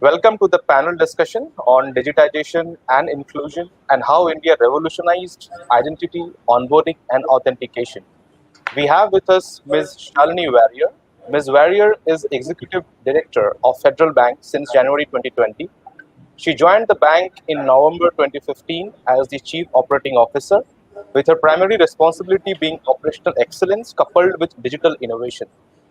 Welcome to the panel discussion on digitization and inclusion and how India revolutionized identity, onboarding, and authentication. We have with us Ms. Shalini Warrior. Ms. Warrior is Executive Director of Federal Bank since January 2020. She joined the bank in November 2015 as the Chief Operating Officer, with her primary responsibility being operational excellence coupled with digital innovation.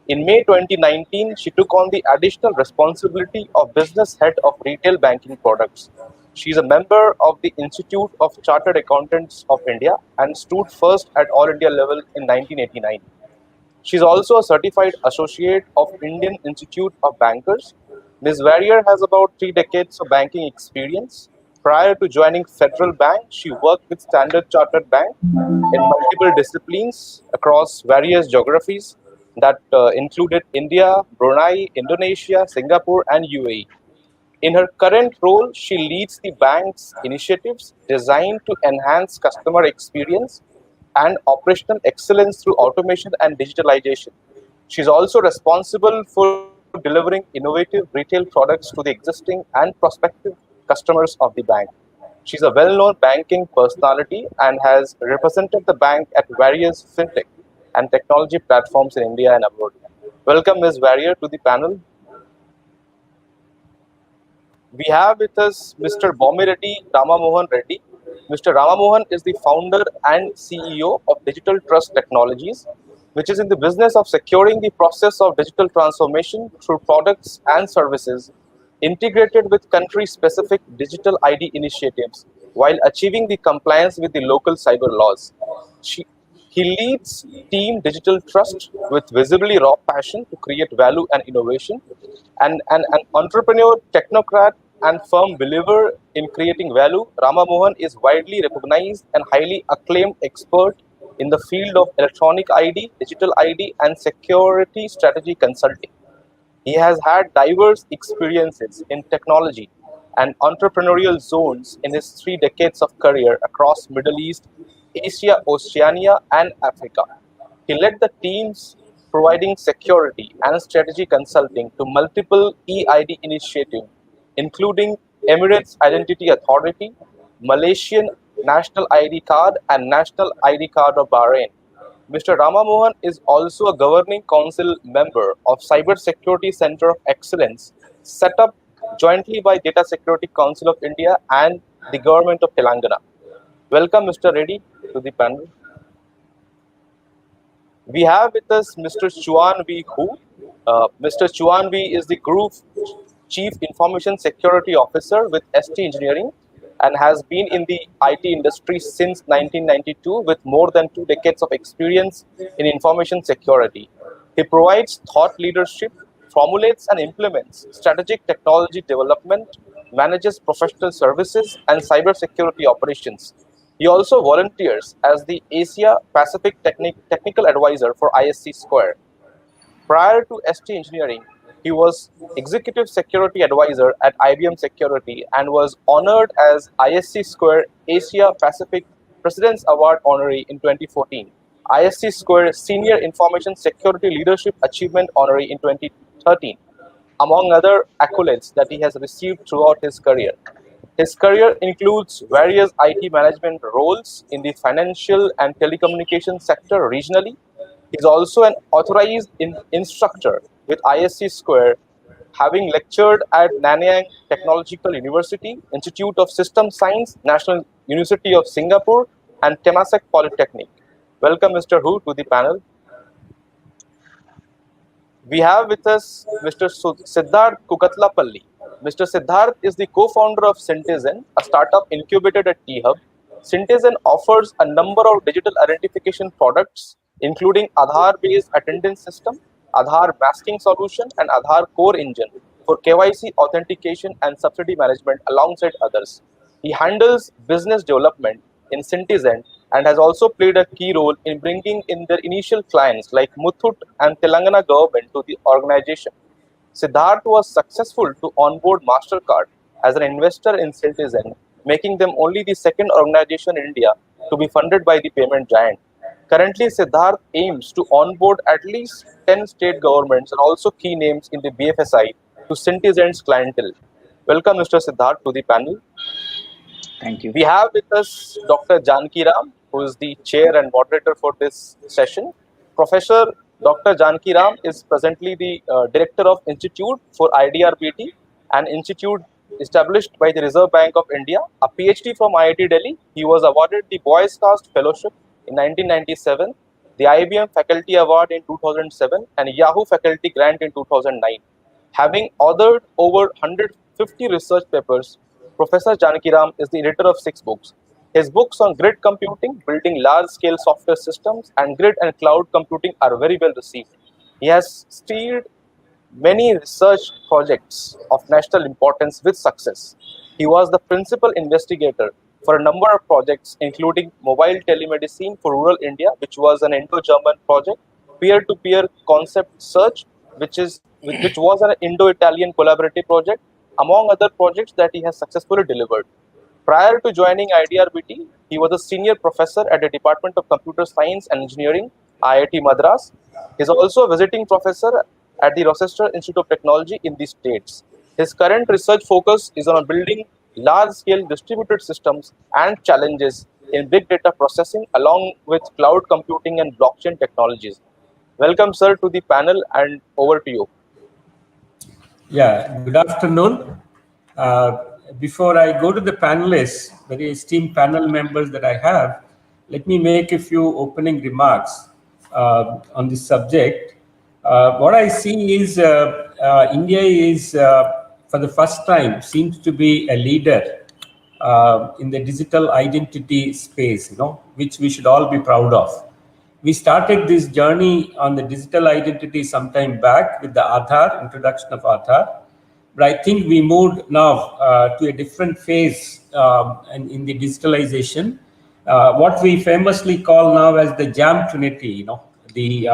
In May 2019, she took on the additional responsibility of Business Head of Retail Banking Products. She is a member of the Institute of Chartered Accountants of India and stood first at All India level in 1989. She is also a certified associate of Indian Institute of Bankers. Ms. Warrior has about 3 decades of banking experience. Prior to joining Federal Bank, she worked with Standard Chartered Bank in multiple disciplines across various geographies that included India, Brunei, Indonesia, Singapore, and UAE. In her current role, she leads the bank's initiatives designed to enhance customer experience and operational excellence through automation and digitalization. She is also responsible for delivering innovative retail products to the existing and prospective customers of the bank. She is a well-known banking personality and has represented the bank at various fintech and technology platforms in India and abroad. Welcome, Ms. Warrior, to the panel. We have with us Mr. Bomireddy Ramamohan Reddy. Mr. Ramamohan is the founder and CEO of Digital Trust Technologies, which is in the business of securing the process of digital transformation through products and services integrated with country-specific digital ID initiatives while achieving the compliance with the local cyber laws. She, he leads Team Digital Trust with visibly raw passion to create value and innovation, and an entrepreneur, technocrat, and firm believer in creating value. Rama Mohan is widely recognized and highly acclaimed expert in the field of electronic ID, digital ID, and security strategy consulting. He has had diverse experiences in technology and entrepreneurial zones in his 3 decades of career across Middle East, Asia, Oceania, and Africa. He led the teams providing security and strategy consulting to multiple EID initiatives, including Emirates Identity Authority, Malaysian National ID Card, and National ID Card of Bahrain. Mr. Ramamohan is also a governing council member of Cybersecurity Center of Excellence, set up jointly by Data Security Council of India and the Government of Telangana. Welcome, Mr. Reddy, to the panel. We have with us Mr. Chuan V. Hu. Mr. Chuan V. is the Group Chief Information Security Officer with ST Engineering and has been in the IT industry since 1992 with more than 2 decades of experience in information security. He provides thought leadership, formulates and implements strategic technology development, manages professional services and cybersecurity operations. He also volunteers as the Asia Pacific Technical Advisor for ISC Square. Prior to ST Engineering, he was Executive Security Advisor at IBM Security and was honored as ISC Square Asia Pacific President's Award honoree in 2014, ISC Square Senior Information Security Leadership Achievement honoree in 2013, among other accolades that he has received throughout his career. His career includes various IT management roles in the financial and telecommunications sector regionally. He is also an authorized instructor with ISC Square, having lectured at Nanyang Technological University, Institute of System Science, National University of Singapore, and Temasek Polytechnic. Welcome, Mr. Hu, to the panel. We have with us Mr. Siddharth Kukatlapalli. Mr. Siddharth is the co-founder of Citizen, a startup incubated at T-Hub. Citizen offers a number of digital identification products, including Aadhaar-based attendance system, Aadhaar masking solution, and Aadhaar core engine for KYC authentication and subsidy management, alongside others. He handles business development in Citizen and has also played a key role in bringing in their initial clients like Muthoot and Telangana government to the organization. Siddharth was successful to onboard MasterCard as an investor in Citizen, making them only the second organization in India to be funded by the payment giant. Currently, Siddharth aims to onboard at least 10 state governments and also key names in the BFSI to Citizen's clientele. Welcome, Mr. Siddharth, to the panel. Thank you. We have with us Dr. Janki Ram, who is the chair and moderator for this session. Professor Dr. Janki Ram is presently the director of Institute for IDRBT, an institute established by the Reserve Bank of India. A PhD from IIT Delhi, he was awarded the Boys Cast Fellowship in 1997, the IBM Faculty Award in 2007, and Yahoo Faculty Grant in 2009. Having authored over 150 research papers, Professor Janakiram is the editor of 6 books. His books on grid computing, building large-scale software systems, and grid and cloud computing are very well received. He has steered many research projects of national importance with success. He was the principal investigator for a number of projects, including mobile telemedicine for rural India, which was an Indo-German project, peer-to-peer concept search, which was an Indo-Italian collaborative project, among other projects that he has successfully delivered. Prior to joining IDRBT, he was a senior professor at the Department of Computer Science and Engineering, IIT Madras. He is also a visiting professor at the Rochester Institute of Technology in the States. His current research focus is on building large-scale distributed systems and challenges in big data processing along with cloud computing and blockchain technologies. Welcome, sir, to the panel, and over to you. Yeah, good afternoon. Before I go to the panelists, very esteemed panel members that I have, let me make a few opening remarks on this subject. What I see is India is, for the first time, seems to be a leader in the digital identity space, which we should all be proud of. We started this journey on the digital identity sometime back with the Aadhaar, introduction of Aadhaar. But I think we moved now to a different phase in the digitalization. What we famously call now as the JAM Trinity, the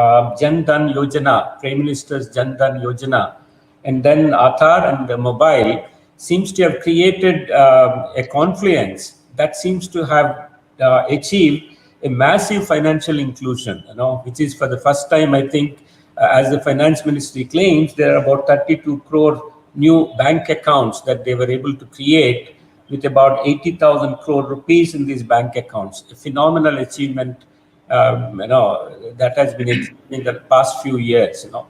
Jan Dhan Yojana, Prime Minister's Jan Dhan Yojana, and then Aadhaar and the mobile seems to have created a confluence that seems to have achieved a massive financial inclusion, which is for the first time, I think, as the finance ministry claims, there are about 32 crore new bank accounts that they were able to create with about 80,000 crore rupees in these bank accounts. A phenomenal achievement, that has been achieved in the past few years, Now,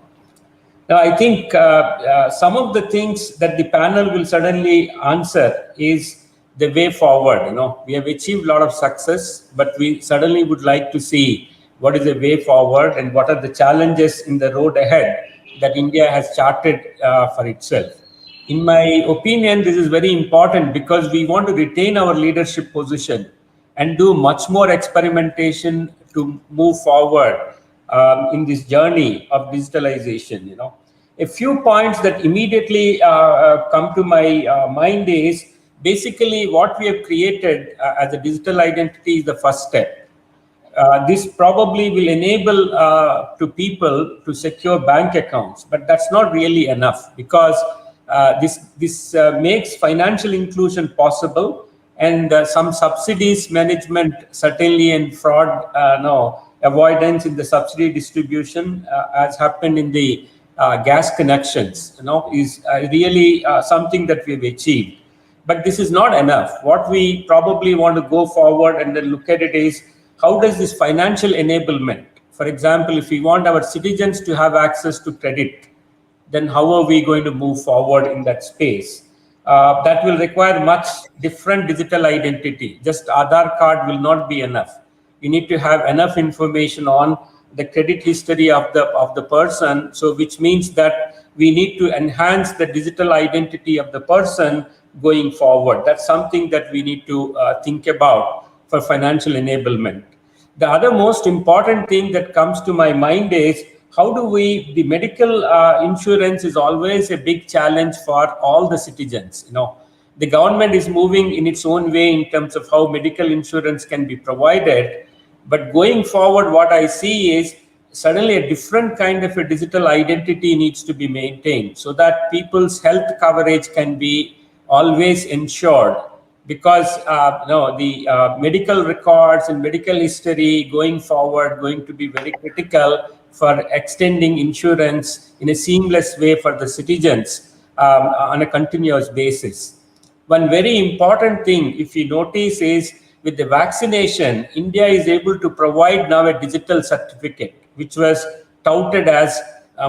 I think some of the things that the panel will suddenly answer is the way forward. We have achieved a lot of success, but we suddenly would like to see what is the way forward and what are the challenges in the road ahead that India has charted for itself. In my opinion, this is very important because we want to retain our leadership position and do much more experimentation to move forward in this journey of digitalization. A few points that immediately come to my mind is basically what we have created as a digital identity is the first step. This probably will enable to people to secure bank accounts, but that's not really enough because this makes financial inclusion possible, and some subsidies management certainly and fraud avoidance in the subsidy distribution as happened in the gas connections is really something that we've achieved. But this is not enough. What we probably want to go forward and then look at it is how does this financial enablement, for example, if we want our citizens to have access to credit, then how are we going to move forward in that space? That will require much different digital identity. Just Aadhaar card will not be enough. You need to have enough information on the credit history of the person. So which means that we need to enhance the digital identity of the person going forward. That's something that we need to think about for financial enablement. The other most important thing that comes to my mind is how do the medical insurance is always a big challenge for all the citizens. The government is moving in its own way in terms of how medical insurance can be provided. But going forward, what I see is suddenly a different kind of a digital identity needs to be maintained so that people's health coverage can be always ensured, because the medical records and medical history going forward going to be very critical for extending insurance in a seamless way for the citizens. on a continuous basis. One very important thing, if you notice, is with the vaccination, India is able to provide now a digital certificate, which was touted as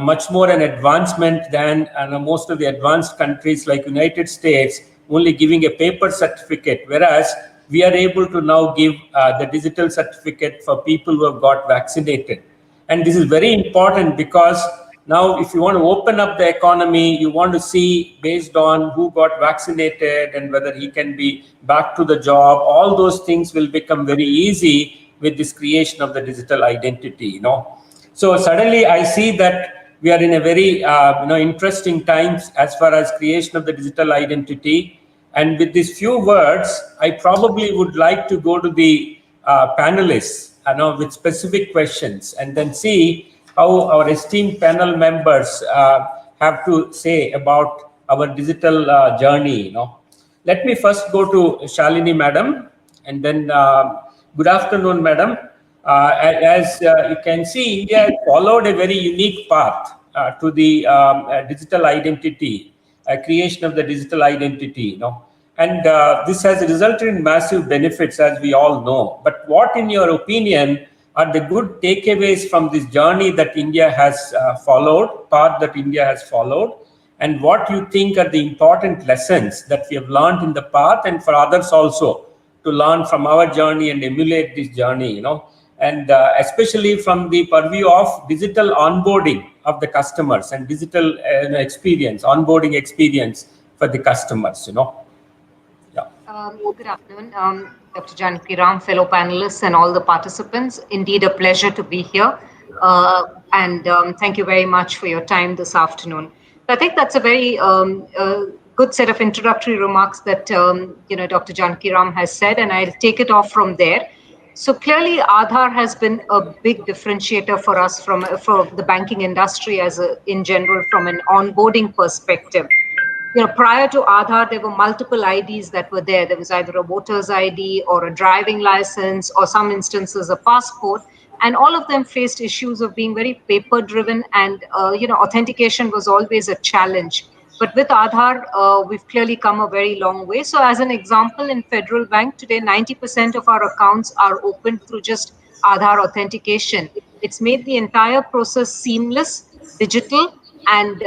much more an advancement than most of the advanced countries like United States, only giving a paper certificate, whereas we are able to now give the digital certificate for people who have got vaccinated. And this is very important because now if you want to open up the economy, you want to see based on who got vaccinated and whether he can be back to the job, all those things will become very easy with this creation of the digital identity. So suddenly I see that we are in a very interesting times as far as creation of the digital identity. And with these few words, I probably would like to go to the panelists with specific questions and then see how our esteemed panel members have to say about our digital journey. Let me first go to Shalini madam, and then good afternoon madam. As you can see, India has followed a very unique path to the digital identity, creation of the digital identity. And this has resulted in massive benefits, as we all know. But what, in your opinion, are the good takeaways from this journey that India has followed, path that India has followed, and what you think are the important lessons that we have learned in the path, and for others also to learn from our journey and emulate this journey, and especially from the purview of digital onboarding of the customers and digital experience, onboarding experience for the customers, Good afternoon, Dr. Janaki Ram, fellow panelists, and all the participants. Indeed, a pleasure to be here. And thank you very much for your time this afternoon. I think that's a very good set of introductory remarks that Dr. Janaki Ram has said, and I'll take it off from there. So clearly, Aadhaar has been a big differentiator for us for the banking industry in general from an onboarding perspective. Prior to Aadhaar, there were multiple IDs that were there. There was either a voter's ID or a driving license, or some instances a passport, and all of them faced issues of being very paper-driven, and authentication was always a challenge. But with Aadhaar, we've clearly come a very long way. So as an example, in Federal Bank today, 90% of our accounts are opened through just Aadhaar authentication. It's made the entire process seamless, digital, and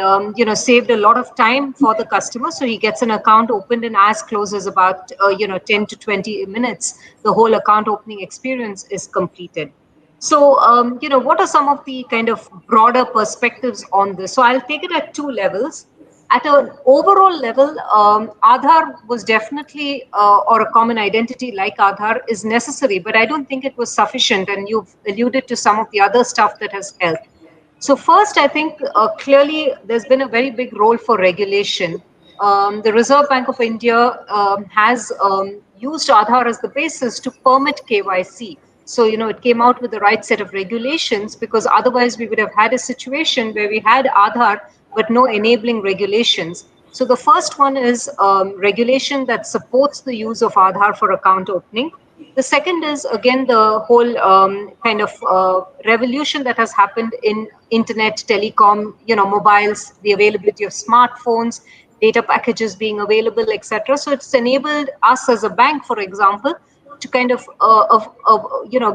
saved a lot of time for the customer. So he gets an account opened in as close as about 10 to 20 minutes. The whole account opening experience is completed. So what are some of the kind of broader perspectives on this? So I'll take it at two levels. At an overall level, Aadhaar was definitely, or a common identity like Aadhaar is necessary, but I don't think it was sufficient. And you've alluded to some of the other stuff that has helped. So first, I think clearly there's been a very big role for regulation. The Reserve Bank of India has used Aadhaar as the basis to permit KYC. So, it came out with the right set of regulations, because otherwise we would have had a situation where we had Aadhaar, but no enabling regulations. So the first one is regulation that supports the use of Aadhaar for account opening. The second is, again, the whole kind of revolution that has happened in internet, telecom, mobiles, the availability of smartphones, data packages being available, etc. So it's enabled us as a bank, for example, to kind of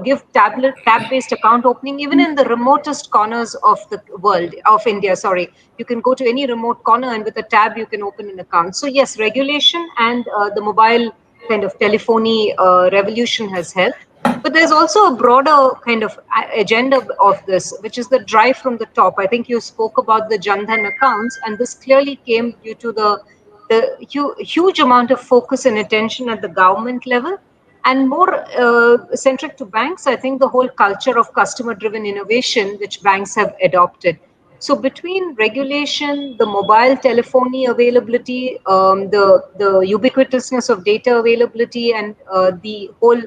give tab-based account opening even in the remotest corners of the world, of India. Sorry, you can go to any remote corner, and with a tab you can open an account. So yes, regulation and the mobile kind of telephony revolution has helped. But there's also a broader kind of agenda of this, which is the drive from the top. I think you spoke about the Jan Dhan accounts, and this clearly came due to the huge amount of focus and attention at the government level. And more centric to banks, I think the whole culture of customer-driven innovation, which banks have adopted. So between regulation, the mobile telephony availability, the ubiquitousness of data availability, and the whole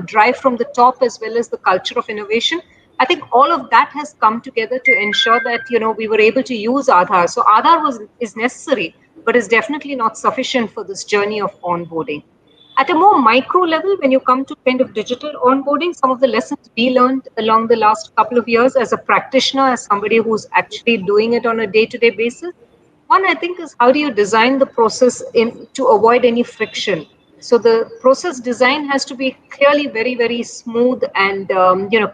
drive from the top, as well as the culture of innovation, I think all of that has come together to ensure that we were able to use Aadhaar. So Aadhaar is necessary, but is definitely not sufficient for this journey of onboarding. At a more micro level, when you come to kind of digital onboarding, some of the lessons we learned along the last couple of years as a practitioner, as somebody who's actually doing it on a day-to-day basis, One, I think, is how do you design the process to avoid any friction. So the process design has to be clearly very, very smooth and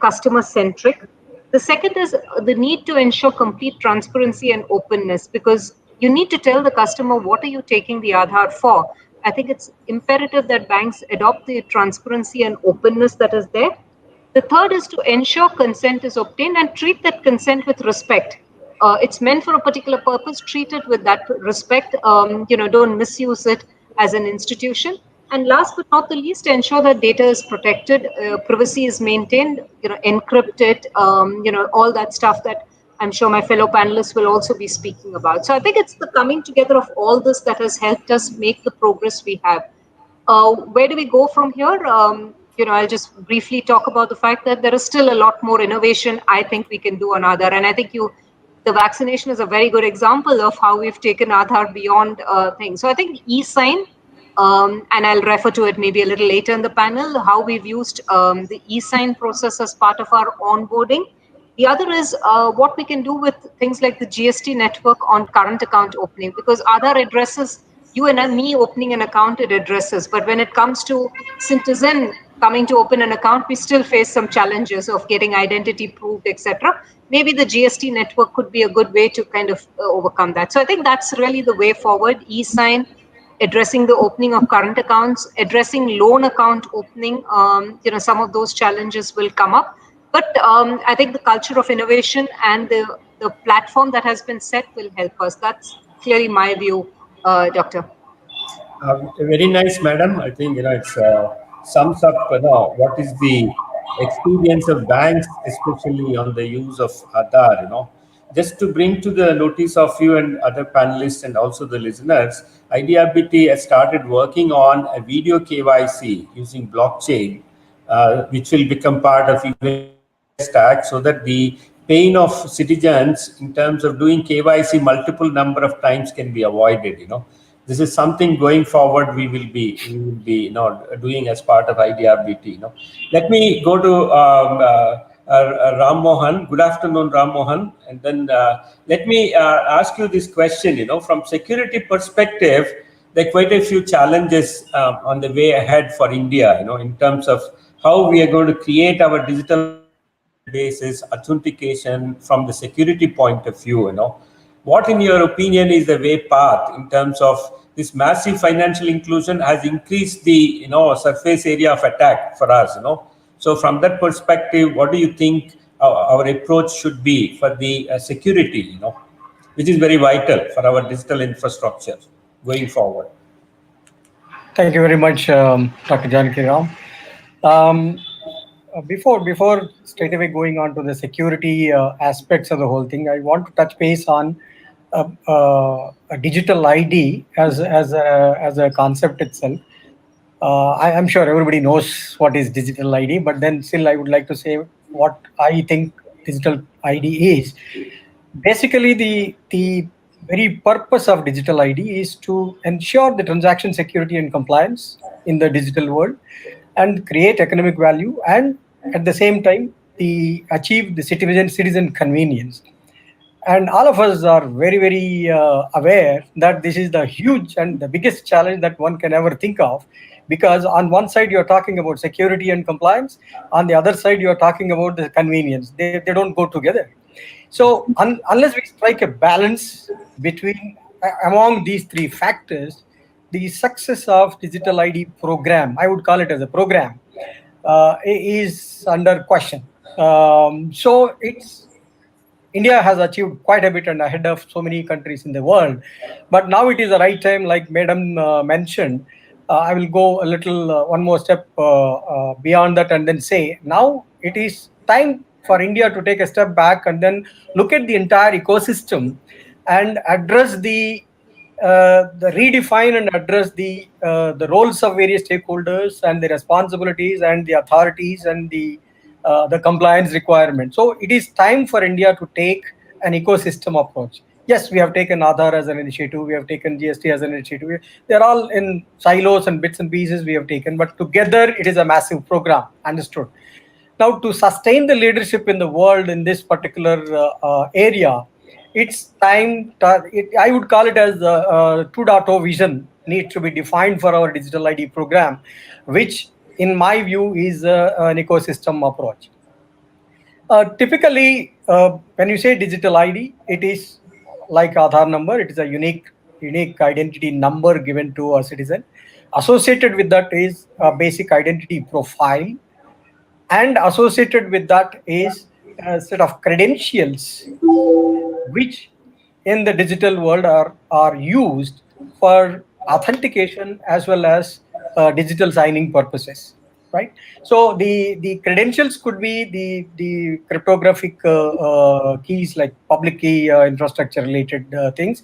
customer centric. The second is the need to ensure complete transparency and openness, because you need to tell the customer what are you taking the Aadhaar for. I think it's imperative that banks adopt the transparency and openness that is there. The third is to ensure consent is obtained and treat that consent with respect. It's meant for a particular purpose. Treat it with that respect. Don't misuse it as an institution. And last but not the least, ensure that data is protected, privacy is maintained, encrypted, all that stuff that I'm sure my fellow panelists will also be speaking about. So I think it's the coming together of all this that has helped us make the progress we have. Where do we go from here? I'll just briefly talk about the fact that there is still a lot more innovation I think we can do on Aadhaar. And I think the vaccination is a very good example of how we've taken Aadhaar beyond things. So I think e-sign, and I'll refer to it maybe a little later in the panel, how we've used the e-sign process as part of our onboarding. The other is what we can do with things like the GST network on current account opening, because Aadhaar addresses you and me opening an account, it addresses. But when it comes to citizen coming to open an account, we still face some challenges of getting identity proved, etc. Maybe the GST network could be a good way to kind of overcome that. So I think that's really the way forward. E-sign, addressing the opening of current accounts, addressing loan account opening. Some of those challenges will come up. But I think the culture of innovation and the platform that has been set will help us. That's clearly my view, Doctor. Very nice, madam. I think it sums up what is the experience of banks, especially on the use of Aadhaar. Just to bring to the notice of you and other panelists and also the listeners, IDRBT has started working on a video KYC using blockchain, which will become part of even stack, so that the pain of citizens in terms of doing KYC multiple number of times can be avoided. This is something going forward we will be doing as part of IDRBT. Let me go to Ram Mohan. Good afternoon, Ram Mohan. And then let me ask you this question. From security perspective, there are quite a few challenges on the way ahead for India. In terms of how we are going to create our digital basis authentication from the security point of view. What, in your opinion, is the way path in terms of this massive financial inclusion has increased the surface area of attack for us. So from that perspective, what do you think our approach should be for the security, which is very vital for our digital infrastructure going forward? Thank you very much, Dr. Janaki Ram. Before straight away going on to the security aspects of the whole thing, I want to touch base on a digital ID as a concept itself. I'm sure everybody knows what is digital ID, but then still I would like to say what I think digital ID is. Basically, the very purpose of digital ID is to ensure the transaction security and compliance in the digital world and create economic value, and at the same time achieve the citizen convenience. And all of us are very, very aware that this is the huge and the biggest challenge that one can ever think of, because on one side you're talking about security and compliance, on the other side you're talking about the convenience. They don't go together. So unless we strike a balance between among these three factors, the success of digital ID program, I would call it as a program, is under question. So India has achieved quite a bit and ahead of so many countries in the world. But now it is the right time, like Madam mentioned. I will go a little one more step beyond that and then say, now it is time for India to take a step back and then look at the entire ecosystem and address the redefine and address the roles of various stakeholders and the responsibilities and the authorities and the compliance requirements. So it is time for India to take an ecosystem approach. Yes, we have taken Aadhaar as an initiative. We have taken GST as an initiative. They're all in silos and bits and pieces we have taken, but together it is a massive program. Understood. Now, to sustain the leadership in the world in this particular area, it's time. I would call it as the 2.0 vision needs to be defined for our digital ID program, which, in my view, is an ecosystem approach. Typically, when you say digital ID, it is like Aadhaar number. It is a unique identity number given to a citizen. Associated with that is a basic identity profile, and associated with that is a set of credentials which in the digital world are used for authentication as well as digital signing purposes, right? So the credentials could be the cryptographic keys, like public key infrastructure related things,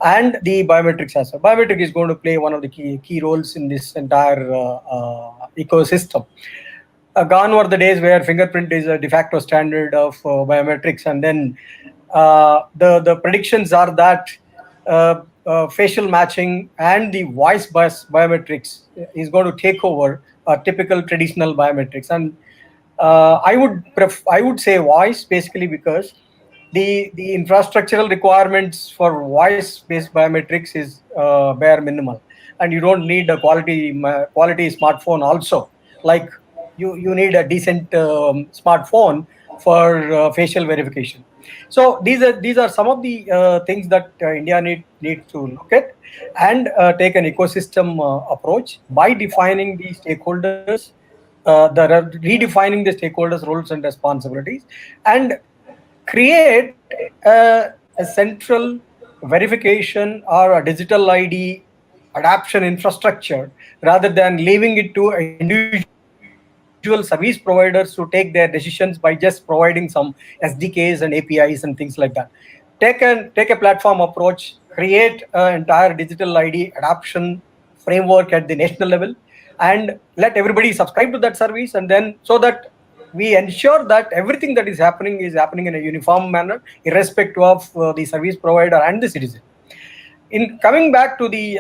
and the biometrics as well. Biometric is going to play one of the key roles in this entire ecosystem. Gone were the days where fingerprint is a de facto standard of biometrics, and then the predictions are that facial matching and the voice-based biometrics is going to take over typical traditional biometrics. And I would say voice, basically because the infrastructural requirements for voice-based biometrics is bare minimal, and you don't need a quality smartphone also. Like you need a decent smartphone for facial verification. So these are some of the things that India needs to look at and take an ecosystem approach by defining the stakeholders, redefining the stakeholders' roles and responsibilities, and create a central verification or a digital ID adoption infrastructure, rather than leaving it to individual service providers to take their decisions by just providing some SDKs and APIs and things like that. Take a platform approach, create an entire digital ID adoption framework at the national level, and let everybody subscribe to that service, and then so that we ensure that everything that is happening in a uniform manner, irrespective of the service provider and the citizen. In coming to the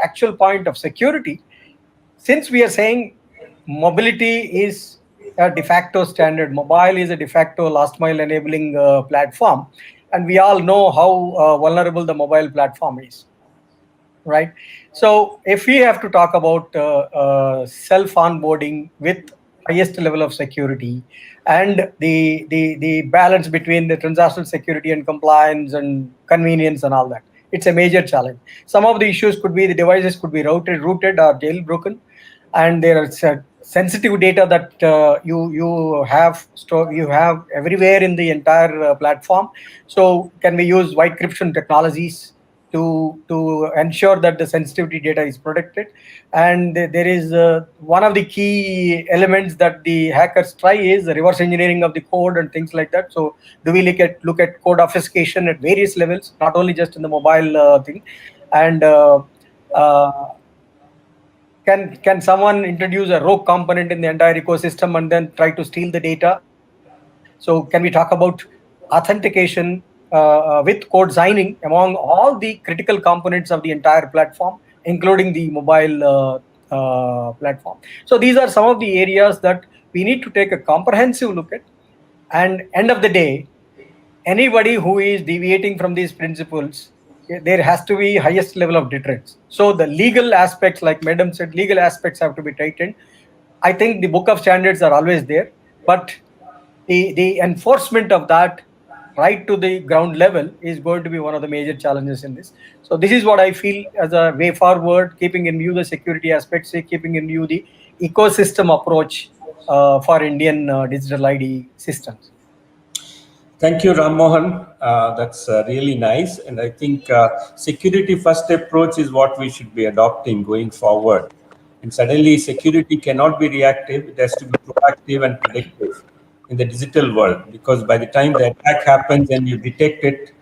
actual point of security, since we are saying mobility is a de facto standard, mobile is a de facto last mile enabling platform, and we all know how vulnerable the mobile platform is, right? So if we have to talk about self onboarding with highest level of security, and the balance between the transactional security and compliance and convenience and all that, it's a major challenge. Some of the issues could be the devices could be rooted or jailbroken, and there are sensitive data that you have everywhere in the entire platform. So can we use white encryption technologies to ensure that the sensitivity data is protected? And there is one of the key elements that the hackers try is the reverse engineering of the code and things like that. So do we look at code obfuscation at various levels, not only just in the mobile thing? And can someone introduce a rogue component in the entire ecosystem and then try to steal the data? So can we talk about authentication with code signing among all the critical components of the entire platform, including the mobile platform? So these are some of the areas that we need to take a comprehensive look at. And end of the day, anybody who is deviating from these principles, there has to be highest level of deterrence. So the legal aspects, like Madam said, legal aspects have to be tightened. I think the book of standards are always there, but the enforcement of that right to the ground level is going to be one of the major challenges in this. So this is what I feel as a way forward, keeping in view the security aspects, keeping in view the ecosystem approach for Indian digital ID systems. Thank you, Ram Mohan. That's really nice. And I think security first approach is what we should be adopting going forward. And suddenly security cannot be reactive. It has to be proactive and predictive in the digital world, because by the time the attack happens and you detect it,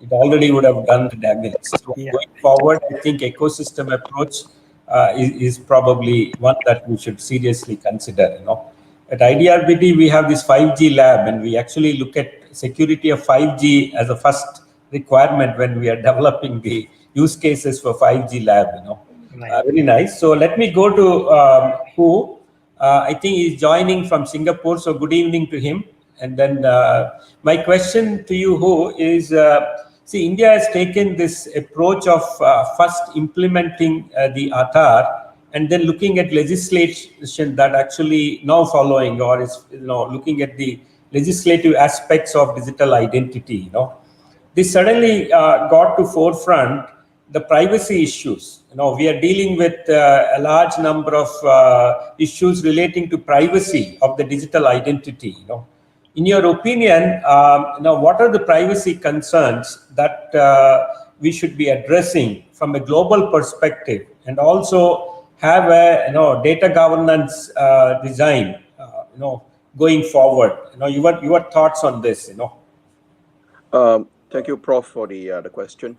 it already would have done the damage. So going forward, I think ecosystem approach is probably one that we should seriously consider. At IDRBD, we have this 5G lab, and we actually look at security of 5G as a first requirement when we are developing the use cases for 5G lab. Right. Very nice. So let me go to who I think is joining from Singapore. So good evening to him. And then my question to you, Ho, is see, India has taken this approach of first implementing the Aadhaar and then looking at legislation that actually now following, or is looking at the legislative aspects of digital identity. This suddenly got to forefront the privacy issues. We are dealing with a large number of issues relating to privacy of the digital identity. In your opinion, what are the privacy concerns that we should be addressing from a global perspective, and also have a data governance design, going forward? Your thoughts on this? Thank you, Prof, for the question.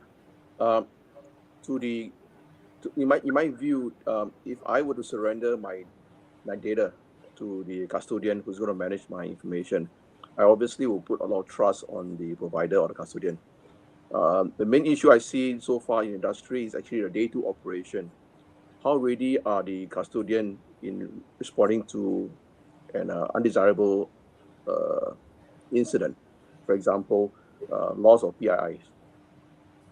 In my view, if I were to surrender my data to the custodian who's going to manage my information, I obviously will put a lot of trust on the provider or the custodian. The main issue I see so far in industry is actually the day-to operation. How ready are the custodian in responding to an undesirable incident? For example, loss of PIIs.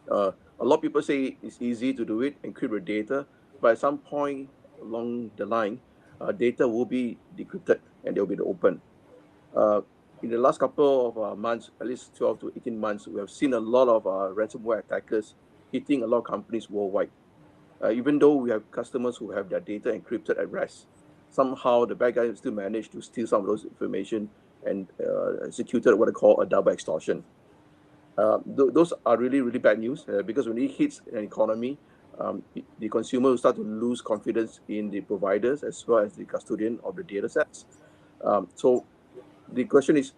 A lot of people say it's easy to do it, encrypt the data, but at some point along the line, data will be decrypted and they'll be open. In the last couple of months, at least 12 to 18 months, we have seen a lot of ransomware attackers hitting a lot of companies worldwide. Even though we have customers who have their data encrypted at rest, somehow the bad guys still manage to steal some of those information and executed what I call a double extortion. Those are really, really bad news because when it hits an economy, the consumer will start to lose confidence in the providers as well as the custodian of the data sets. So the question is,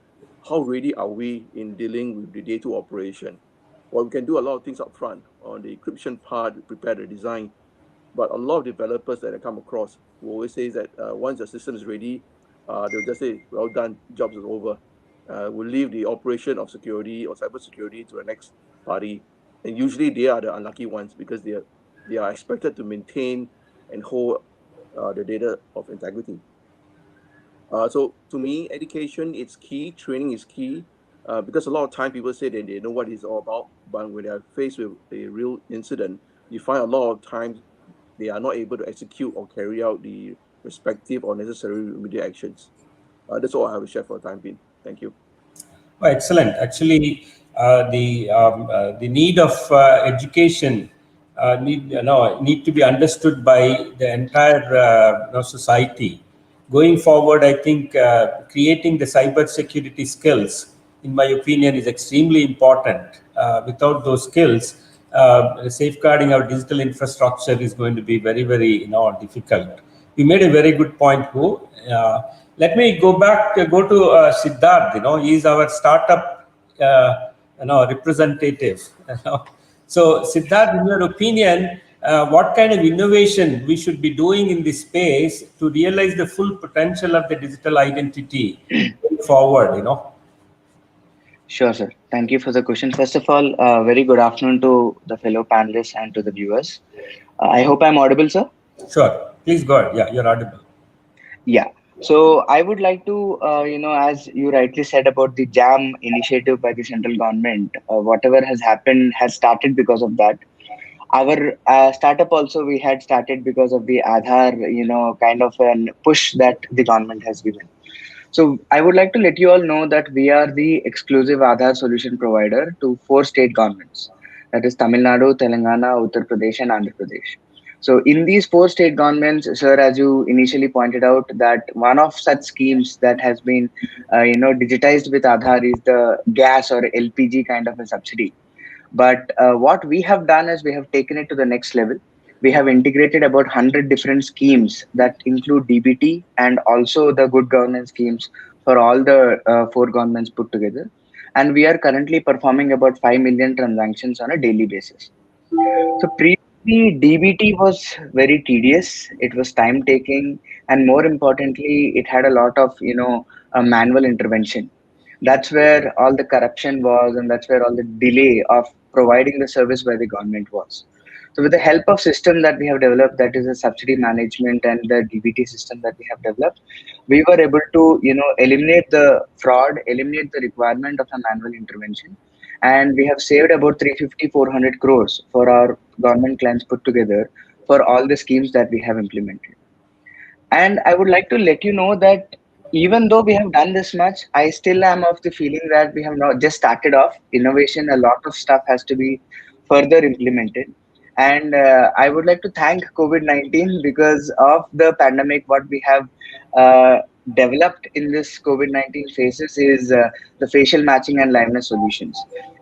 how ready are we in dealing with the day-to operation? Well, we can do a lot of things up front on the encryption part, prepare the design, but a lot of developers that I come across will always say that once the system is ready, they'll just say, well done, jobs is over. We'll leave the operation of security or cybersecurity to the next party. And usually they are the unlucky ones because they are expected to maintain and hold the data of integrity. So to me, education is key, training is key, because a lot of time people say that they know what it's all about, but when they are faced with a real incident, you find a lot of times they are not able to execute or carry out the respective or necessary remedial actions. That's all I have to share for the time being. Thank you. Oh, excellent. Actually, the need of education need to be understood by the entire society. Going forward, I think creating the cyber security skills, in my opinion, is extremely important. Without those skills, safeguarding our digital infrastructure is going to be very, very difficult. You made a very good point, Hu. Let me go to Siddharth. He's our startup representative. So Siddharth, in your opinion, what kind of innovation we should be doing in this space to realize the full potential of the digital identity going forward? Sure, sir. Thank you for the question. First of all, very good afternoon to the fellow panelists and to the viewers. I hope I'm audible, sir. Sure. Please go ahead. Yeah, you're audible. Yeah. So I would like to, as you rightly said about the JAM initiative by the central government, whatever has happened has started because of that. Our startup also we had started because of the Aadhaar, kind of a push that the government has given. So I would like to let you all know that we are the exclusive Aadhaar solution provider to 4 state governments. That is Tamil Nadu, Telangana, Uttar Pradesh, and Andhra Pradesh. So in these 4 state governments, sir, as you initially pointed out, that one of such schemes that has been, digitized with Aadhaar is the gas or LPG kind of a subsidy. But what we have done is we have taken it to the next level. We have integrated about 100 different schemes that include DBT and also the good governance schemes for all the 4 governments put together. And we are currently performing about 5 million transactions on a daily basis. So previously, DBT was very tedious. It was time taking, and more importantly, it had a lot of a manual intervention. That's where all the corruption was, and that's where all the delay of providing the service by the government was. So with the help of system that we have developed, that is a subsidy management and the DBT system that we have developed, we were able to, eliminate the fraud, eliminate the requirement of a manual intervention. And we have saved about 350-400 crores for our government clients put together for all the schemes that we have implemented. And I would like to let you know that even though we have done this much, I still am of the feeling that we have not just started off. Innovation, a lot of stuff has to be further implemented. And I would like to thank COVID-19 because of the pandemic. What we have developed in this COVID-19 phases is the facial matching and liveness solutions.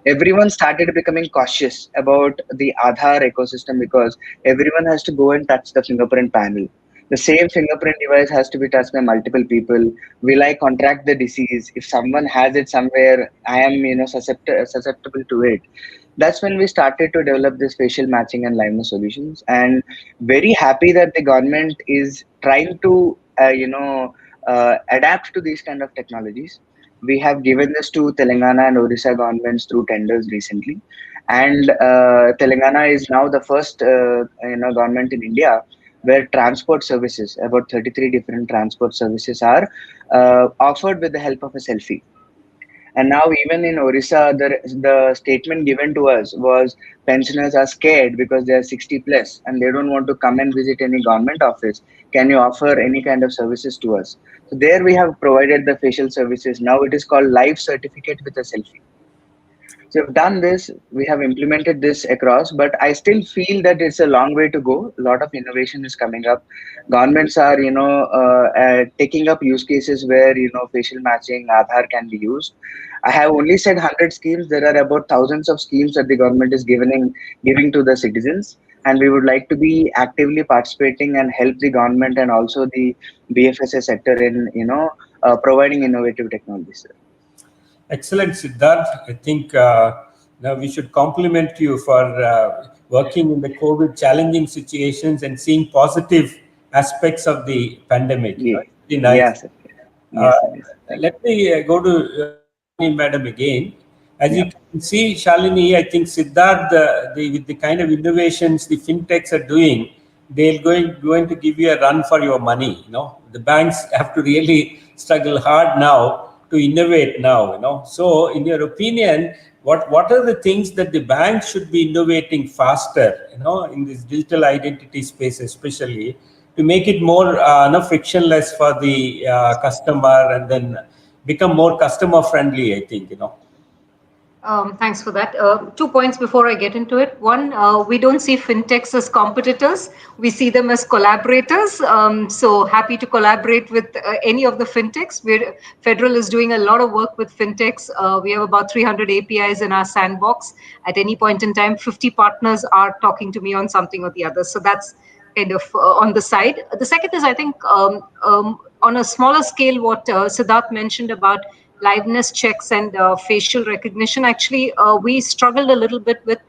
Everyone started becoming cautious about the Aadhaar ecosystem because everyone has to go and touch the fingerprint panel. The same fingerprint device has to be touched by multiple people. Will I contract the disease? If someone has it somewhere, I am, susceptible to it. That's when we started to develop this facial matching and liveness solutions. And very happy that the government is trying to, adapt to these kind of technologies. We have given this to Telangana and Odisha governments through tenders recently. And Telangana is now the first, government in India where transport services, about 33 different transport services are offered with the help of a selfie. And now even in Orissa, the statement given to us was pensioners are scared because they are 60 plus and they don't want to come and visit any government office. Can you offer any kind of services to us? So there we have provided the facial services. Now it is called live certificate with a selfie. So we've done this, we have implemented this across, but I still feel that it's a long way to go. A lot of innovation is coming up. Governments are, taking up use cases where, facial matching, Aadhaar can be used. I have only said 100 schemes. There are about thousands of schemes that the government is giving to the citizens. And we would like to be actively participating and help the government and also the BFSI sector in, providing innovative technologies. Excellent, Siddharth. I think now we should compliment you for working in the COVID challenging situations and seeing positive aspects of the pandemic. Yeah. Really nice. Yes, sir. Yes, sir. Yes, sir. Let me go to Shalini Madam again. As Yeah. you can see, Shalini, I think Siddharth, with the kind of innovations the fintechs are doing, they're going to give you a run for your money. The banks have to really struggle hard now to innovate now. So in your opinion, what are the things that the banks should be innovating faster, in this digital identity space, especially to make it more frictionless for the customer and then become more customer friendly, I think. Thanks for that. 2 points before I get into it. One, we don't see fintechs as competitors. We see them as collaborators. So happy to collaborate with any of the fintechs. Federal is doing a lot of work with fintechs. We have about 300 APIs in our sandbox. At any point in time, 50 partners are talking to me on something or the other. So that's kind of on the side. The second is, I think, on a smaller scale, what Siddharth mentioned about liveness checks and facial recognition. Actually, we struggled a little bit with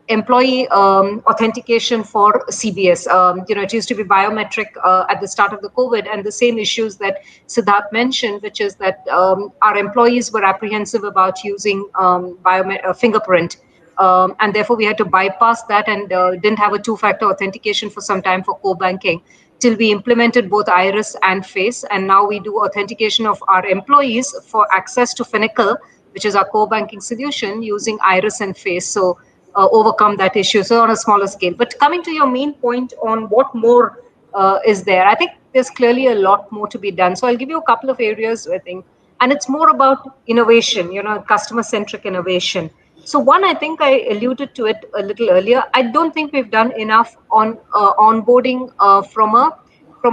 employee authentication for CBS. It used to be biometric at the start of the COVID, and the same issues that Siddharth mentioned, which is that our employees were apprehensive about using fingerprint. And therefore, we had to bypass that and didn't have a two-factor authentication for some time for core banking till we implemented both iris and face. And now we do authentication of our employees for access to Finacle, which is our core banking solution, using iris and face. So overcome that issue. So on a smaller scale. But coming to your main point on what more is there, I think there's clearly a lot more to be done. So I'll give you a couple of areas, I think. And it's more about innovation, customer-centric innovation. So one, I think I alluded to it a little earlier. I don't think we've done enough on onboarding from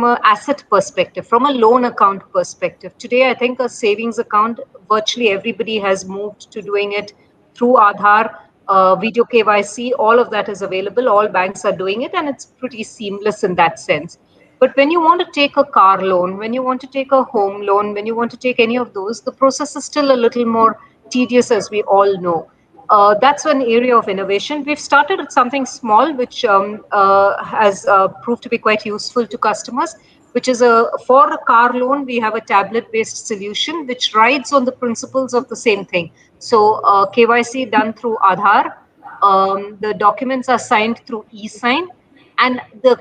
a asset perspective, from a loan account perspective. Today, I think a savings account, virtually everybody has moved to doing it through Aadhaar, video KYC. All of that is available. All banks are doing it, and it's pretty seamless in that sense. But when you want to take a car loan, when you want to take a home loan, when you want to take any of those, the process is still a little more tedious, as we all know. That's an area of innovation. We've started with something small, which has proved to be quite useful to customers, which is for a car loan, we have a tablet-based solution which rides on the principles of the same thing. So KYC done through Aadhaar, The documents are signed through e-sign, and the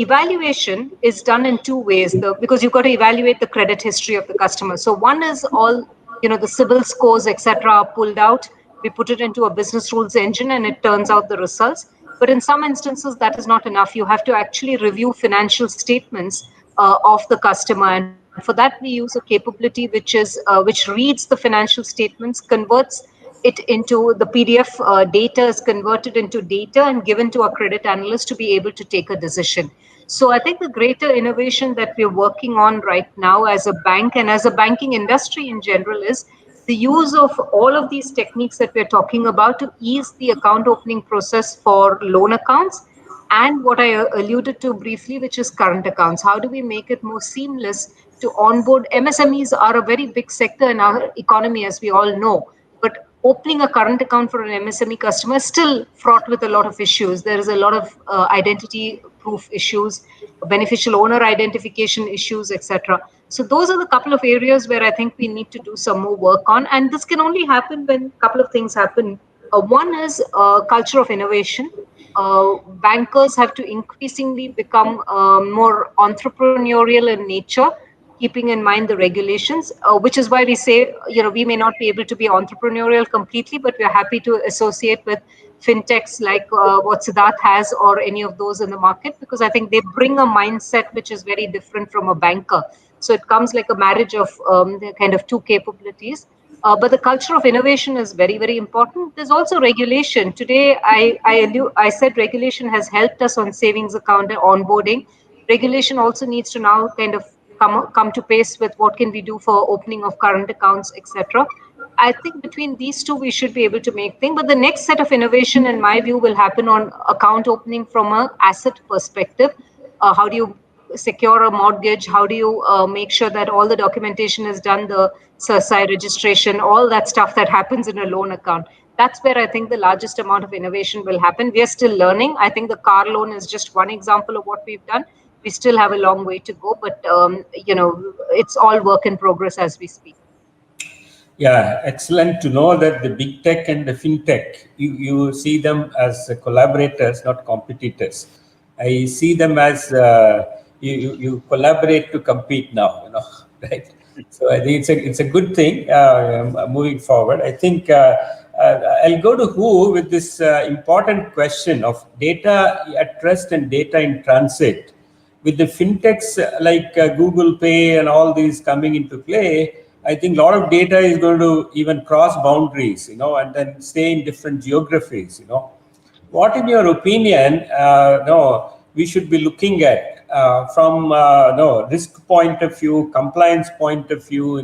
evaluation is done in two ways. Because you've got to evaluate the credit history of the customer. So one is all, the CIBIL scores, etc., are pulled out. We put it into a business rules engine, and it turns out the results. But in some instances, that is not enough. You have to actually review financial statements of the customer, and for that we use a capability which reads the financial statements, converts it into the PDF. Data is converted into data and given to our credit analyst to be able to take a decision. So I think the greater innovation that we're working on right now as a bank and as a banking industry in general is the use of all of these techniques that we're talking about to ease the account opening process for loan accounts, and what I alluded to briefly, which is current accounts. How do we make it more seamless to onboard? MSMEs are a very big sector in our economy, as we all know, but opening a current account for an MSME customer is still fraught with a lot of issues. There is a lot of identity proof issues, beneficial owner identification issues, etc. So those are the couple of areas where I think we need to do some more work on, and this can only happen when a couple of things happen. One is culture of innovation. Bankers have to increasingly become more entrepreneurial in nature, keeping in mind the regulations, which is why we say, we may not be able to be entrepreneurial completely, but we're happy to associate with fintechs like what Siddharth has, or any of those in the market, because I think they bring a mindset which is very different from a banker. So it comes like a marriage of the kind of two capabilities. But the culture of innovation is very, very important. There's also regulation. Today, I said regulation has helped us on savings account onboarding. Regulation also needs to now kind of come to pace with what can we do for opening of current accounts, etc. I think between these two, we should be able to make things. But the next set of innovation, in my view, will happen on account opening from an asset perspective. How do you secure a mortgage? How do you make sure that all the documentation is done, the CERSI registration, all that stuff that happens in a loan account? That's where I think the largest amount of innovation will happen. We are still learning. I think the car loan is just one example of what we've done. We still have a long way to go, but it's all work in progress as we speak. Yeah, excellent to know that the big tech and the fintech, you see them as collaborators, not competitors. I see them as you collaborate to compete now, right? So I think it's a good thing moving forward. I think I'll go to Hu with this important question of data at rest and data in transit. With the fintechs like Google Pay and all these coming into play, I think a lot of data is going to even cross boundaries, and then stay in different geographies, What, in your opinion, we should be looking at from risk point of view, compliance point of view,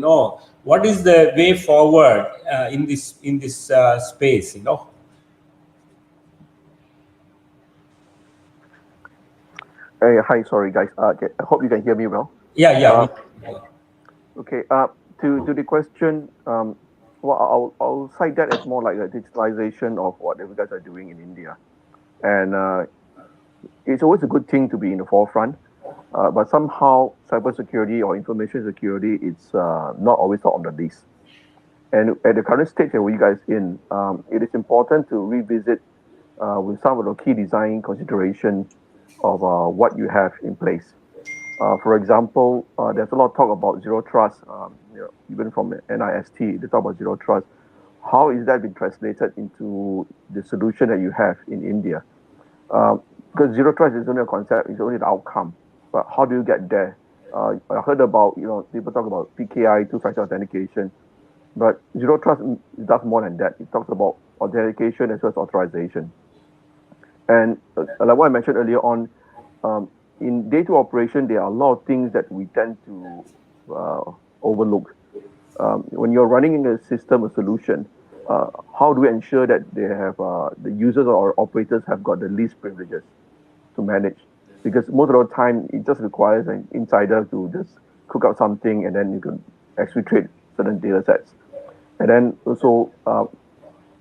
what is the way forward in this space, Hi, sorry guys. I hope you can hear me well. Yeah. Okay. To the question, well, I'll cite that as more like a digitalization of what you guys are doing in India, and it's always a good thing to be in the forefront. But somehow cybersecurity or information security, it's not always on the list. And at the current stage that we guys in, it is important to revisit with some of the key design consideration of what you have in place. For example, there's a lot of talk about zero trust, even from NIST, they talk about zero trust. How is that been translated into the solution that you have in India? Because zero trust is only a concept, it's only the outcome. But how do you get there? I heard about, people talk about PKI, two-factor authentication, but zero trust does more than that. It talks about authentication as well as authorization. And like what I mentioned earlier on, in day-to-day operation, there are a lot of things that we tend to overlook. When you're running in a system, a solution, how do we ensure that they have the users or operators have got the least privileges to manage? Because most of the time, it just requires an insider to just cook up something, and then you can exfiltrate certain data sets. And then also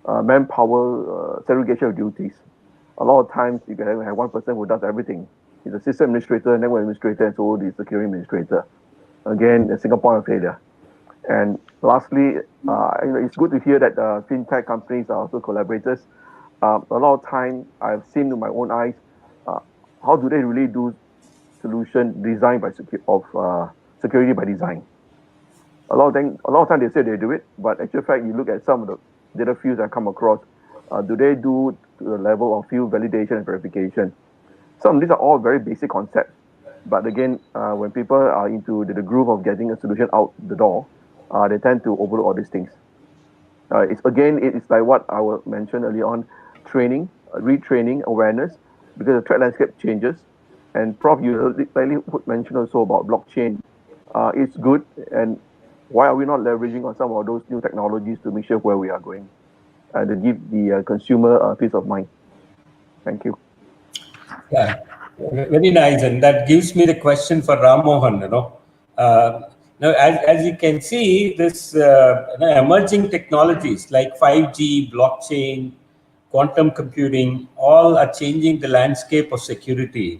manpower segregation of duties. A lot of times, you can have one person who does everything. He's a system administrator, network administrator, and so the security administrator. Again, a single point of failure. And lastly, it's good to hear that fintech companies are also collaborators. A lot of time I've seen with my own eyes, uh, how do they really do solution designed by security by design. A lot of time they say they do it, but actual fact, you look at some of the data fields I come across, do they do to the level of field validation and verification? Some of these are all very basic concepts, but again, when people are into the groove of getting a solution out the door, they tend to overlook all these things. It's like what I will mention earlier on, training, retraining, awareness, because the threat landscape changes. And Prof, you slightly mentioned also about blockchain. It's good, and why are we not leveraging on some of those new technologies to make sure where we are going, and to give the consumer peace of mind? Thank you. Yeah, very nice. And that gives me the question for Ram Mohan, now, as you can see, this emerging technologies like 5G, blockchain, quantum computing, all are changing the landscape of security.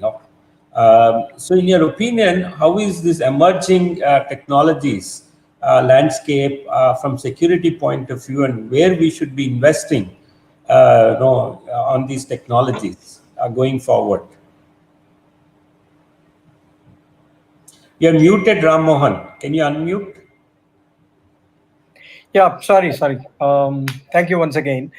So, in your opinion, how is this emerging technologies landscape from security point of view, and where we should be investing, on these technologies going forward? You're muted, Ram Mohan. Can you unmute? Yeah, sorry. Thank you once again.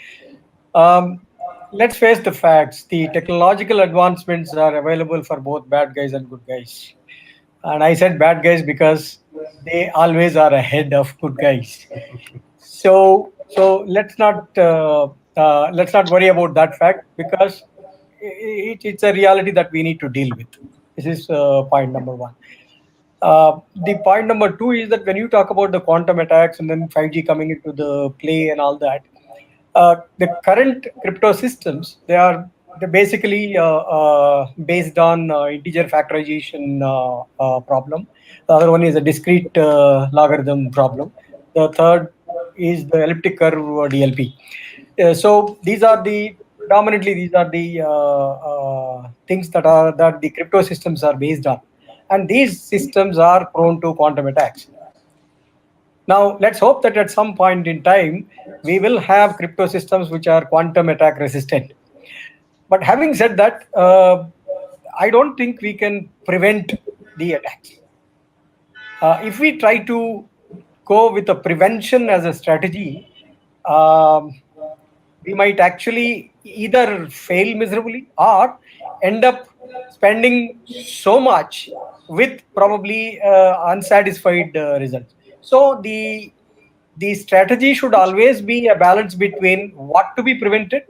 Let's face the facts. The technological advancements are available for both bad guys and good guys. And I said bad guys because they always are ahead of good guys. So let's not worry about that fact, because it's a reality that we need to deal with. This is point number one. The point number two is that when you talk about the quantum attacks and then 5G coming into the play and all that, the current crypto systems, they're basically based on integer factorization problem. The other one is a discrete logarithm problem. The third is the elliptic curve DLP. So these are the things that the crypto systems are based on, and these systems are prone to quantum attacks. Now, let's hope that at some point in time, we will have crypto systems which are quantum attack resistant. But having said that, I don't think we can prevent the attacks. If we try to go with a prevention as a strategy, we might actually either fail miserably or end up spending so much with probably unsatisfied results. So the strategy should always be a balance between what to be prevented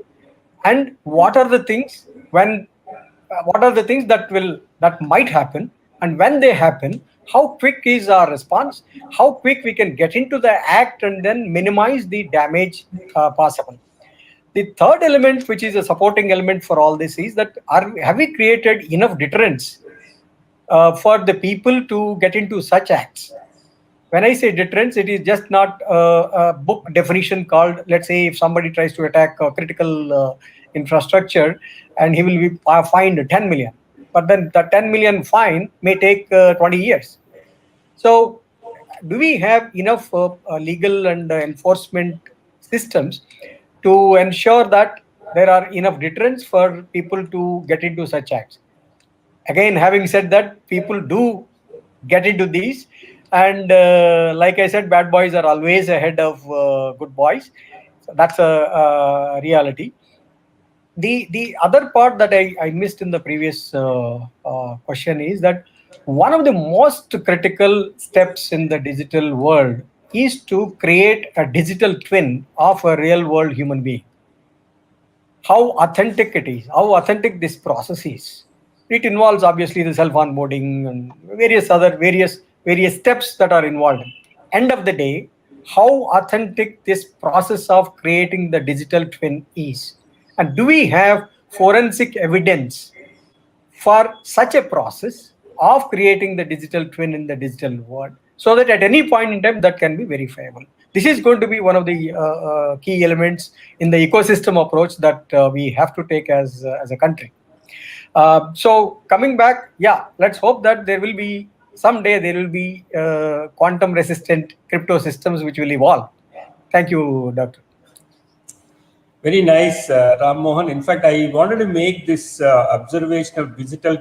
and what are the things that might happen, and when they happen, how quick is our response, how quick we can get into the act and then minimize the damage possible. The third element, which is a supporting element for all this, is that have we created enough deterrence for the people to get into such acts? When I say deterrence, it is just not a book definition called, let's say, if somebody tries to attack critical infrastructure, and he will be fined 10 million. But then the 10 million fine may take 20 years. So do we have enough legal and enforcement systems to ensure that there are enough deterrents for people to get into such acts? Again, having said that, people do get into these, and like I said, bad boys are always ahead of good boys. So that's a reality. The other part that I missed in the previous question is that one of the most critical steps in the digital world is to create a digital twin of a real world human being. How authentic it is, how authentic this process is. It involves obviously the self-onboarding and various steps that are involved. End of the day, how authentic this process of creating the digital twin is. And do we have forensic evidence for such a process of creating the digital twin in the digital world, so that at any point in time that can be verifiable? This is going to be one of the key elements in the ecosystem approach that we have to take as a country. So coming back, yeah, let's hope that someday there will be quantum resistant crypto systems which will evolve. Thank you, Doctor. Very nice, Ram Mohan. In fact, I wanted to make this observation of digital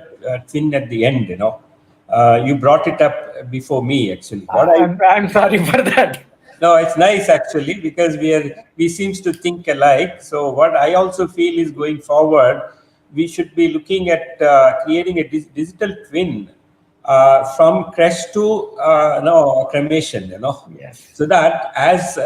twin at the end. You brought it up before me, actually. I'm sorry for that. No, it's nice actually, because we seems to think alike. So what I also feel is, going forward, we should be looking at creating a digital twin from creche to cremation. Yes. So that as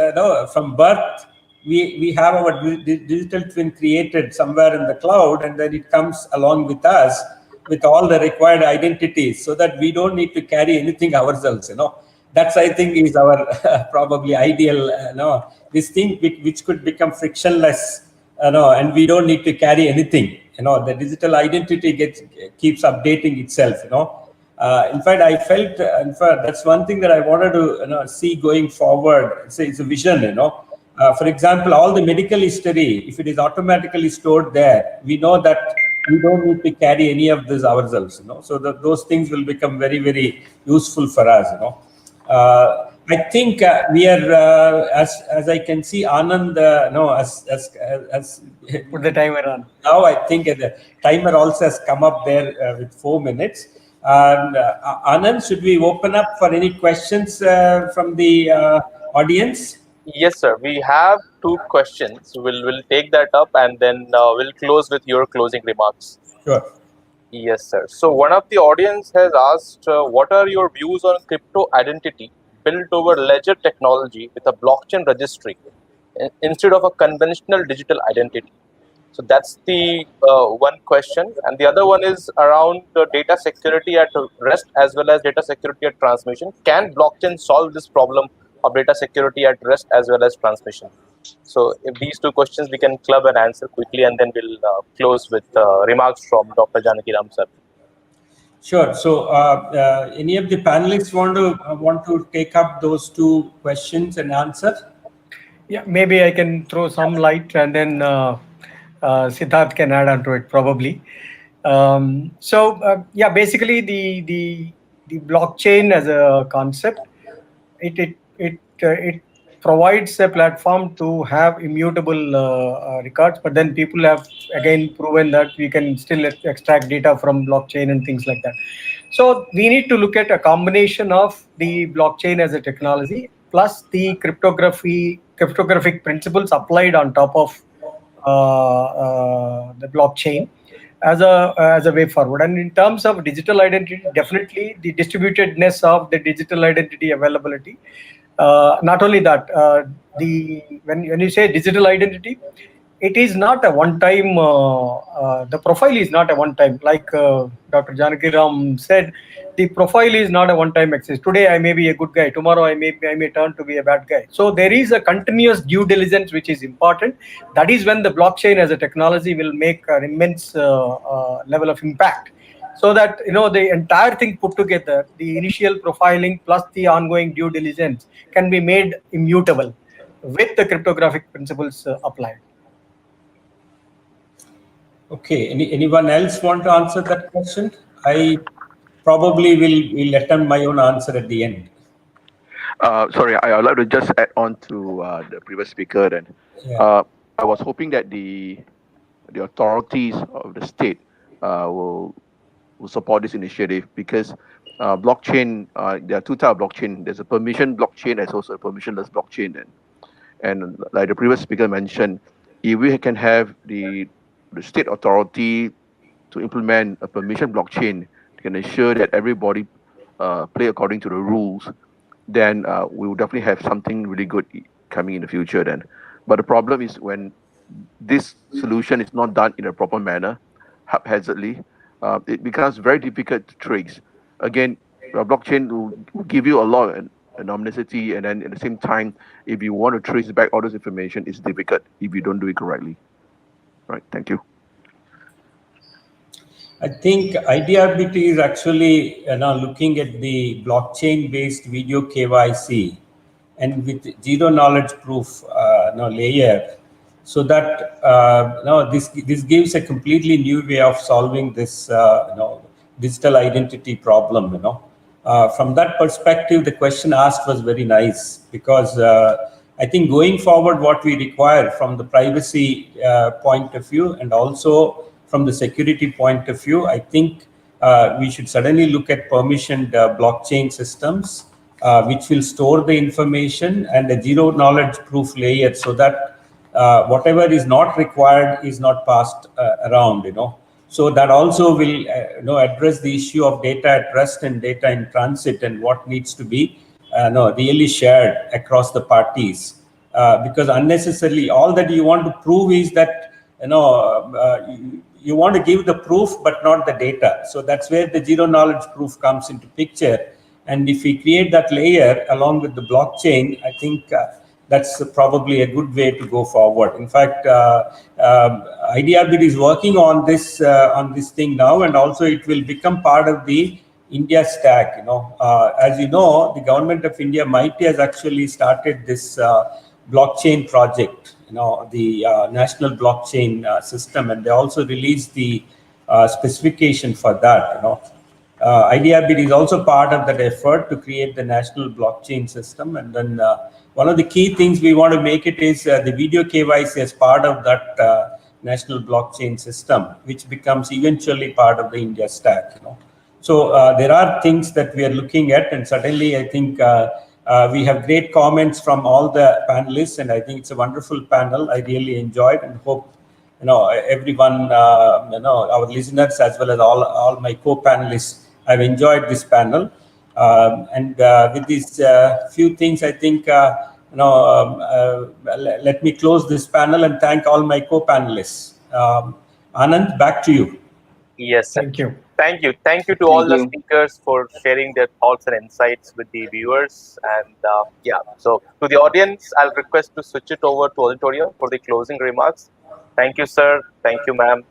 from birth we have our digital twin created somewhere in the cloud, and then it comes along with us with all the required identities, so that we don't need to carry anything ourselves. That's, I think, is our probably ideal this thing which could become frictionless, and we don't need to carry anything. The digital identity keeps updating itself. In fact, I felt, in fact, that's one thing that I wanted to see going forward. It's a vision. For example, all the medical history, if it is automatically stored there, we know that we don't need to carry any of this ourselves. So those things will become very, very useful for us. I think we are, as I can see, Anand, as Put the timer on. now I think the timer also has come up there with 4 minutes. And Anand, should we open up for any questions from the audience? Yes, sir. We have two questions. We'll take that up, and then we'll close with your closing remarks. Sure. Yes, sir. So one of the audience has asked, what are your views on crypto identity built over ledger technology with a blockchain registry instead of a conventional digital identity? So that's the one question. And the other one is around the data security at rest as well as data security at transmission. Can blockchain solve this problem of data security at rest as well as transmission? So if these two questions we can club and answer quickly, and then we'll close with remarks from Dr. Janaki Ram sir. Sure. So any of the panelists want to take up those two questions and answer? Yeah, maybe I can throw some light, and then Siddharth can add on to it probably. Yeah, basically the blockchain as a concept, it provides a platform to have immutable records, but then people have again proven that we can still extract data from blockchain and things like that. So we need to look at a combination of the blockchain as a technology plus the cryptographic principles applied on top of the blockchain as a way forward. And in terms of digital identity, definitely the distributedness of the digital identity availability. Not only that, when you say digital identity, it is not a one-time. The profile is not a one-time. Like Dr. Janaki Ram said, the profile is not a one-time exercise. Today I may be a good guy. Tomorrow I may turn to be a bad guy. So there is a continuous due diligence which is important. That is when the blockchain as a technology will make an immense level of impact. So that the entire thing put together, the initial profiling plus the ongoing due diligence can be made immutable with the cryptographic principles applied. Okay. Anyone else want to answer that question? I probably will attempt my own answer at the end. Sorry, I would like to just add on to the previous speaker. Then, Yeah. I was hoping that the authorities of the state will support this initiative, because blockchain, there are two types of blockchain. There's a permission blockchain, there's also a permissionless blockchain. And like the previous speaker mentioned, if we can have the state authority to implement a permission blockchain, can ensure that everybody play according to the rules, then we will definitely have something really good coming in the future then. But the problem is when this solution is not done in a proper manner, haphazardly, it becomes very difficult to trace. Again, blockchain will give you a lot of anonymity, and then at the same time, if you want to trace back all this information, it's difficult if you don't do it correctly. Right, thank you. I think IDRBT is actually now looking at the blockchain-based video KYC and with zero knowledge proof layer, so that this gives a completely new way of solving this digital identity problem. From that perspective, the question asked was very nice, because I think going forward, what we require from the privacy point of view and also from the security point of view, I think we should suddenly look at permissioned blockchain systems, which will store the information, and a zero knowledge proof layer, so that whatever is not required is not passed around, So that also will address the issue of data at rest and data in transit, and what needs to be really shared across the parties. Because unnecessarily, all that you want to prove is that you want to give the proof but not the data. So that's where the zero knowledge proof comes into picture. And if we create that layer along with the blockchain, I think that's probably a good way to go forward. In fact, IDRBID is working on this thing now, and also it will become part of the India stack. As you know, the government of India, MIT, has actually started this blockchain project. The national blockchain system, and they also released the specification for that. IDRBID is also part of that effort to create the national blockchain system. And then one of the key things we want to make it is the video KYC as part of that national blockchain system, which becomes eventually part of the India stack. So there are things that we are looking at, and certainly I think we have great comments from all the panelists, and I think it's a wonderful panel. I really enjoyed, and hope everyone, our listeners as well as all my co-panelists have enjoyed this panel. And with these few things, I think let me close this panel and thank all my co-panelists. Anand, back to you. Yes, sir. Thank you. Thank you. Thank you to all the speakers for sharing their thoughts and insights with the viewers. And so to the audience, I'll request to switch it over to Auditoria for the closing remarks. Thank you, sir. Thank you, ma'am.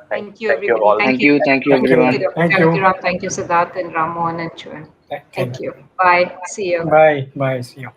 Thank you, everybody. Thank you, everyone. Thank you, Dr. Thank you, Siddharth and Ramon and Chuan. Thank you. Bye. See you. Bye. See you.